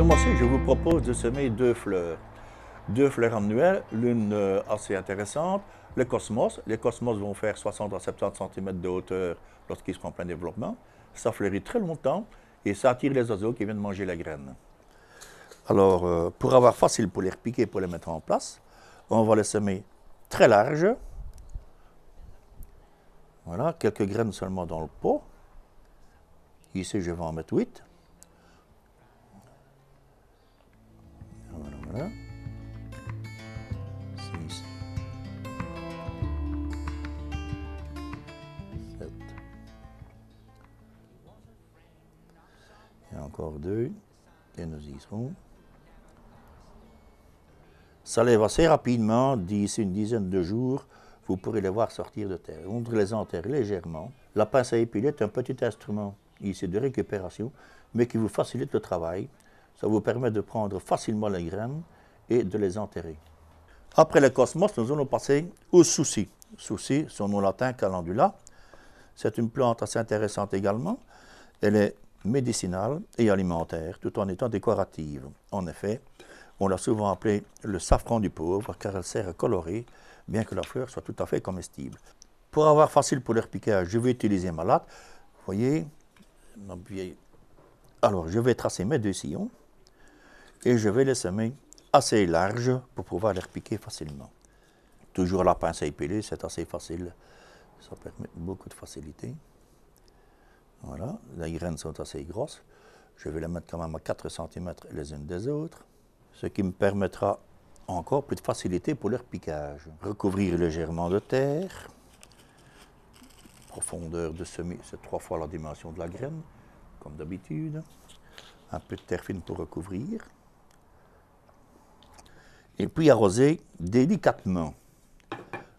mois-ci, je vous propose de semer deux fleurs. Deux fleurs annuelles, l'une assez intéressante, le cosmos. Les cosmos vont faire 60 à 70 cm de hauteur lorsqu'ils seront en plein développement. Ça fleurit très longtemps et ça attire les oiseaux qui viennent manger la graine. Alors, pour avoir facile pour les repiquer, pour les mettre en place, on va les semer très large. Voilà, quelques graines seulement dans le pot. Ici, je vais en mettre 8. Voilà. 6, 7. Et encore 2. Et nous y serons. Ça lève assez rapidement, d'ici une dizaine de jours, vous pourrez les voir sortir de terre. On devrait les enterrer légèrement. La pince à épiler est un petit instrument ici de récupération, mais qui vous facilite le travail. Ça vous permet de prendre facilement les graines et de les enterrer. Après le cosmos, nous allons passer au souci. Souci, son nom latin calendula. C'est une plante assez intéressante également. Elle est médicinale et alimentaire, tout en étant décorative. En effet, on l'a souvent appelée le safran du pauvre, car elle sert à colorer, bien que la fleur soit tout à fait comestible. Pour avoir facile pour le repiquage, je vais utiliser ma latte. Vous voyez, alors je vais tracer mes deux sillons et je vais les semer assez larges pour pouvoir les repiquer facilement. Toujours la pince à épiler, c'est assez facile, ça permet beaucoup de facilité. Voilà, les graines sont assez grosses. Je vais les mettre quand même à 4 cm les unes des autres, ce qui me permettra encore plus de facilité pour le repiquage. Recouvrir légèrement de terre. Profondeur de semis, c'est 3 fois la dimension de la graine, comme d'habitude. Un peu de terre fine pour recouvrir. Et puis arroser délicatement,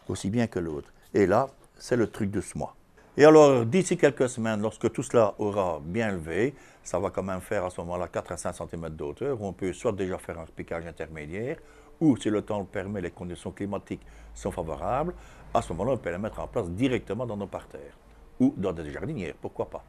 aussi bien que l'autre. Et là, c'est le truc de ce mois. Et alors, d'ici quelques semaines, lorsque tout cela aura bien levé, ça va quand même faire à ce moment-là 4 à 5 cm de hauteur. On peut soit déjà faire un repiquage intermédiaire, ou si le temps le permet, les conditions climatiques sont favorables, à ce moment-là, on peut les mettre en place directement dans nos parterres, ou dans des jardinières, pourquoi pas.